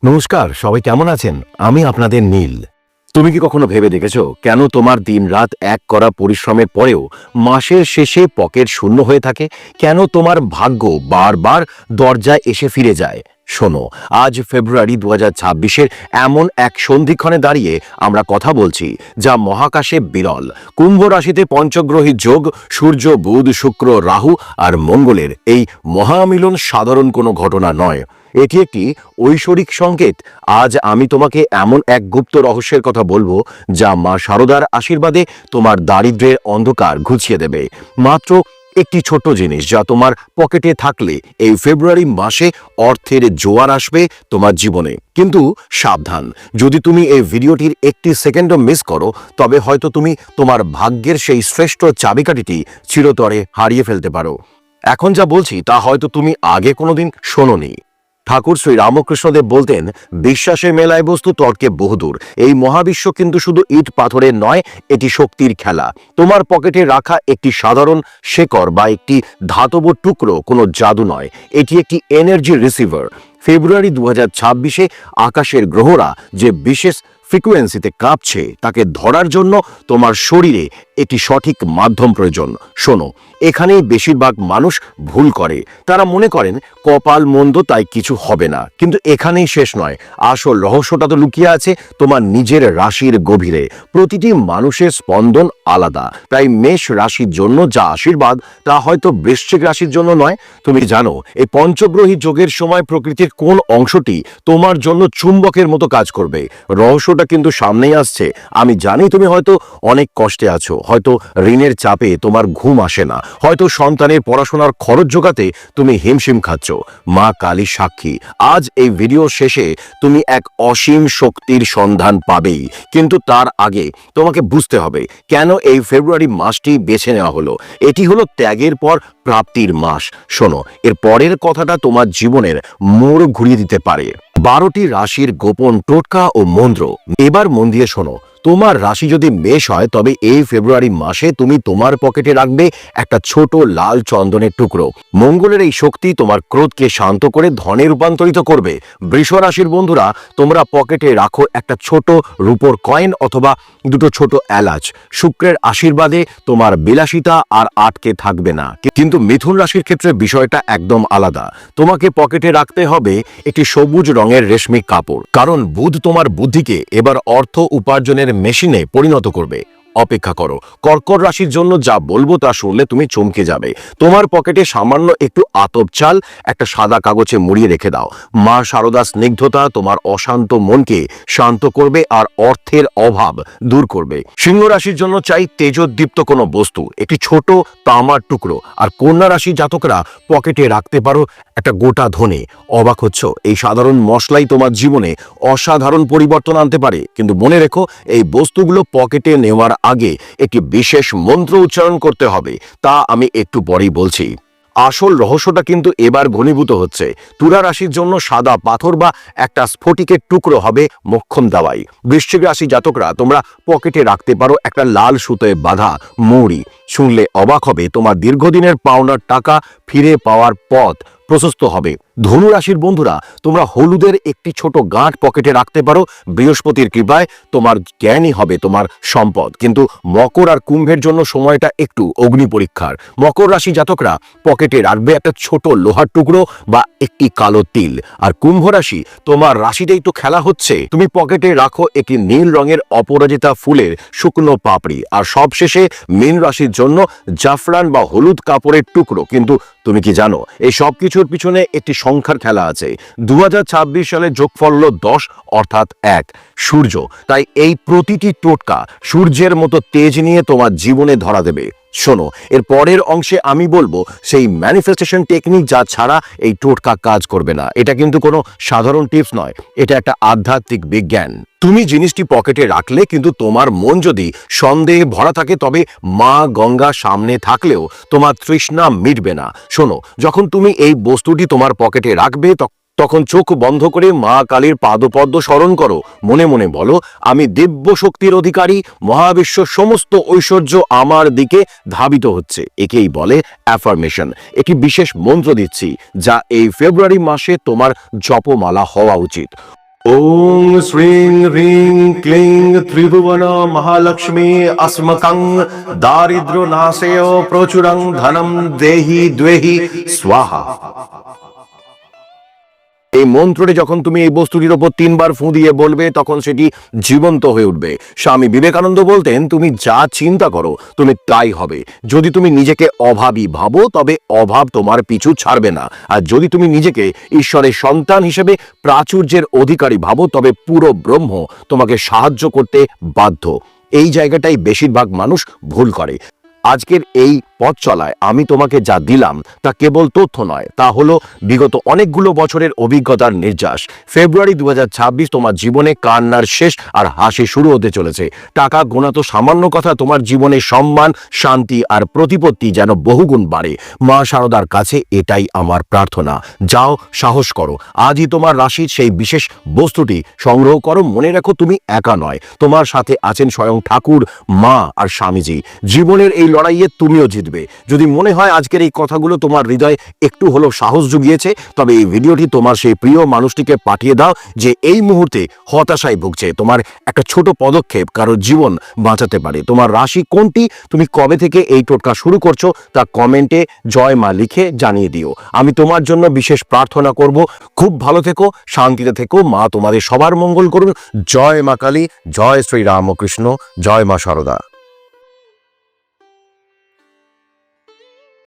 নমস্কার, সবাই কেমন আছেন? আমি আপনাদের নীল। তুমি কি কখনো ভেবে দেখেছো কেন তোমার দিনরাত এক করা পরিশ্রমের পরেও মাসের শেষে পকেট শূন্য হয়ে থাকে? কেন তোমার ভাগ্য বারবার দরজায় এসে ফিরে যায়? শোনো, আজ ফেব্রুয়ারি 2026-এর এমন এক সন্ধিক্ষণে দাঁড়িয়ে আমরা কথা বলছি যা মহাকাশে বিরল। কুম্ভ রাশিতে পঞ্চগ্রহী যোগ, সূর্য, বুধ, শুক্র, রাহু আর মঙ্গলের এই মহামিলন সাধারণ কোনো ঘটনা নয়, এটি একটি ঐশ্বরিক সংকেত। আজ আমি তোমাকে এমন এক গুপ্ত রহস্যের কথা বলবো যা মা শারদার আশীর্বাদে তোমার দারিদ্র্যের অন্ধকার ঘুচিয়ে দেবে। মাত্র একটি ছোট জিনিস যা তোমার পকেটে থাকলে এই ফেব্রুয়ারি মাসে অর্থের জোয়ার আসবে তোমার জীবনে। কিন্তু সাবধান, যদি তুমি এই ভিডিওটির একটি সেকেন্ডও মিস করো তবে হয়তো তুমি তোমার ভাগ্যের সেই শ্রেষ্ঠ চাবিকাঠিটি চিরতরে হারিয়ে ফেলতে পারো। এখন যা বলছি তা হয়তো তুমি আগে কোনোদিন শোনোনি। ঠাকুর শ্রী রামকৃষ্ণদেব বলতেন, বিশ্বাসে মেলায় বস্তু তর্কে বহুদূর। এই মহাবিশ্ব কিন্তু শুধু ইট পাথরের নয়, এটি শক্তির খেলা। তোমার পকেটে রাখা একটি সাধারণ শেকড় বা একটি ধাতব টুকরো কোনো জাদু নয়, এটি একটি এনার্জি রিসিভার। ফেব্রুয়ারি 2026-এ আকাশের গ্রহরা যে বিশেষ ফ্রিকোয়েন্সিতে কাঁপছে তাকে ধরার জন্য তোমার শরীরে একটি সঠিক মাধ্যম প্রয়োজন। শোনো, এখানেই বেশিরভাগ মানুষ ভুল করে। তারা মনে করেন কপাল মন্দ তাই কিছু হবে না, কিন্তু এখানেই শেষ নয়। আসল রহস্যটা তো লুকিয়ে আছে তোমার নিজের রাশির গভীরে। প্রতিটি মানুষের স্পন্দন আলাদা, তাই মেষ রাশির জন্য যা আশীর্বাদ তা হয়তো বৃশ্চিক রাশির জন্য নয়। তুমি জানো এই পঞ্চগ্রহী যোগের সময় প্রকৃতির কোন অংশটি তোমার জন্য চুম্বকের মতো কাজ করবে? রহস্যটা কিন্তু সামনেই আসছে। আমি জানি তুমি হয়তো অনেক কষ্টে আছো, হয়তো ঋণের চাপে তোমার ঘুম আসে না, হয়তো সন্তানের পড়াশোনার খরচ জোগাতে তুমি হিমশিম খাচ্ছ। মা কালী সাক্ষী, আজ এই ভিডিও শেষে তুমি এক অসীম শক্তির সন্ধান পাবেই। কিন্তু তার আগে তোমাকে বুঝতে হবে কেন এই ফেব্রুয়ারি মাসটি বেছে নেওয়া হলো। এটি হলো ত্যাগের পর প্রাপ্তির মাস। শোনো, এর পরের কথাটা তোমার জীবনের মোড় ঘুরিয়ে দিতে পারে। 12টি রাশির গোপন টোটকা ও মন্ত্র। এবার মন দিয়ে শোনো, তোমার রাশি যদি মেষ হয় তবে এই ফেব্রুয়ারি মাসে তুমি তোমার পকেটে রাখবে একটা ছোট লাল চন্দনের টুকরো। মঙ্গলের এই শক্তি তোমার ক্রোধকে শান্ত করে ধনে রূপান্তরিত করবে। বৃষ রাশির বন্ধুরা, তোমরা পকেটে রাখো একটা ছোট রূপোর কয়েন অথবা দুটো ছোট এলাচ। শুক্রের আশীর্বাদে তোমার বিলাসিতা আর আটকে থাকবে না। কিন্তু মিথুন রাশির ক্ষেত্রে বিষয়টা একদম আলাদা। তোমাকে পকেটে রাখতে হবে একটি সবুজ রঙের রেশমি কাপড়, কারণ বুধ তোমার বুদ্ধিকে এবার অর্থ উপার্জনের মেশিনে পরিণত করবে। অপেক্ষা করো, কর্কট রাশির জন্য যা বলবো তা শুনলে তুমি চমকে যাবে। তোমার পকেটে সামান্য একটু আতপ চাল একটা সাদা কাগজে মুড়িয়ে রেখে দাও। মা শারদা স্নিগ্ধতা তোমার অশান্ত মনকে শান্ত করবে আর অর্থের অভাব দূর করবে। সিংহ রাশির জন্য চাই তেজোদ্দীপ্ত কোনো বস্তু, একটি ছোট তামার টুকরো। আর কন্যা রাশি জাতকরা পকেটে রাখতে পারো একটা গোটা ধনে। অবাক হচ্ছ? এই সাধারণ মশলাই তোমার জীবনে অসাধারণ পরিবর্তন আনতে পারে। কিন্তু মনে রেখো, এই বস্তুগুলো পকেটে নেওয়ার আগে একটি বিশেষ মন্ত্র উচ্চারণ করতে হবে, তা আমি একটু পরেই বলছি। আসল রহস্যটা কিন্তু এবার ঘনীভূত হচ্ছে। তুলা রাশির জন্য সাদা পাথর বা একটা স্ফটিকের টুকরো হবে মোক্ষম দাওয়াই। বৃশ্চিক রাশি জাতকরা, তোমরা পকেটে রাখতে পারো একটা লাল সুতোয় বাঁধা মৌরি। শুনলে অবাক হবে, তোমার দীর্ঘদিনের পাওনার টাকা ফিরে পাওয়ার পথ প্রশস্ত হবে। ধনু রাশির বন্ধুরা, তোমরা হলুদের একটি ছোট গাঁট পকেটে রাখতে পারো। বৃহস্পতির কৃপায় তোমার জ্ঞানই হবে তোমার সম্পদ। কিন্তু মকর আর কুম্ভের জন্য সময়টা একটু অগ্নি পরীক্ষার। মকর রাশি জাতকরা পকেটে রাখবে একটা ছোট লোহার টুকরো বা একটি কালো তিল। আর কুম্ভ রাশি, তোমার রাশিতেই তো খেলা হচ্ছে। তুমি পকেটে রাখো একটি নীল রঙের অপরাজিতা ফুলের শুকনো পাপড়ি। আর সবশেষে মীন রাশির জন্য জাফরান বা হলুদ কাপড়ের টুকরো। কিন্তু তুমি কি জানো, এই সব কিছুর পিছনে একটি সংখ্যার খেলা আছে। 2026 সালে যোগফল হলো 10, অর্থাৎ 1 সূর্য। তাই এই প্রতিটি টোটকা সূর্যের মতো তেজ নিয়ে তোমার জীবনে ধরা দেবে। শোনো, এর পরের অংশে আমি বলবো সেই ম্যানিফেস্টেশন টেকনিক যা ছাড়া এই টোটকা কাজ করবে না। এটা কিন্তু কোনো সাধারণ টিপস নয়, এটা একটা আধ্যাত্মিক বিজ্ঞান। তুমি জিনিসটি পকেটে রাখলে কিন্তু তোমার মন যদি সন্দেহে ভরা থাকে তবে মা গঙ্গা সামনে থাকলেও তোমার তৃষ্ণা মিটবে না। শোনো, যখন তুমি এই বস্তুটি তোমার পকেটে রাখবে তখন চোখ বন্ধ করে মা কালীর পাদপদ্ম স্মরণ করো। মনে মনে বলো, আমি দিব্য শক্তির অধিকারী, মহাবিশ্ব সমস্ত ঐশ্বর্য আমার দিকে ধাবিত হচ্ছে। একেই বলে অ্যাফার্মেশন। একটি বিশেষ মন্ত্র দিচ্ছি যা এই ফেব্রুয়ারি মাসে তোমার জপমালা হওয়া উচিত। ওং শ্রীং হ্রিং ক্লিং ত্রিভুবন মহালক্ষ্মী अस्मकं দারিদ্র নাশেয় প্রচুরং ধনম দেহি দ্বেহি স্বাহা। এই মন্ত্রটি যখন তুমি এই বস্তুটির ওপর 3 বার ফু দিয়ে বলবে তখন সেটি জীবন্ত হয়ে উঠবে। স্বামী বিবেকানন্দ বলতেন, তুমি যা চিন্তা করো তুমি তাই হবে। যদি তুমি নিজেকে অভাবী ভাবো তবে অভাব তোমার পিছু ছাড়বে না, আর যদি তুমি নিজেকে ঈশ্বরের সন্তান হিসেবে প্রাচুর্যের অধিকারী ভাবো তবে পুরো ব্রহ্ম তোমাকে সাহায্য করতে বাধ্য। এই জায়গাটাই বেশিরভাগ মানুষ ভুল করে। আজকের এই পথ চলায় আমি তোমাকে যা দিলাম তা কেবল তথ্য নয়, তা হলো বিগত অনেকগুলো বছরের অভিজ্ঞতার নির্যাস। ফেব্রুয়ারি 2026 তোমার জীবনে কান্নার শেষ আর হাসি শুরু হতে চলেছে। টাকা গোনা তো সামান্য কথা, তোমার জীবনে সম্মান, শান্তি আর প্রতিপত্তি যেন বহুগুণ বাড়ে। মা শারদার কাছে এটাই আমার প্রার্থনা। যাও, সাহস করো, আজই তোমার রাশির সেই বিশেষ বস্তুটি সংগ্রহ করো। মনে রাখো, তুমি একা নয়, তোমার সাথে আছেন স্বয়ং ঠাকুর, মা আর স্বামীজি। জীবনের এই লড়াইয়ে তুমিও জিতবে। যদি মনে হয় আজকের এই কথাগুলো তোমার হৃদয়ে একটু হলেও সাহস জুগিয়েছে, তবে এই ভিডিওটি তোমার সেই প্রিয় মানুষটিকে পাঠিয়ে দাও যে এই মুহূর্তে হতাশায় ভুগছে। তোমার একটা ছোট পদক্ষেপ কারো জীবন বাঁচাতে পারে। তোমার রাশি কোনটি, তুমি কবে থেকে এই টোটকা শুরু করছো তা কমেন্টে জয় মা লিখে জানিয়ে দিও। আমি তোমার জন্য বিশেষ প্রার্থনা করব। খুব ভালো থেকো, শান্তিতে থেকো, মা তোমাদের সবার মঙ্গল করুন। জয় মা কালী, জয় শ্রী রামকৃষ্ণ, জয় মা শারদা।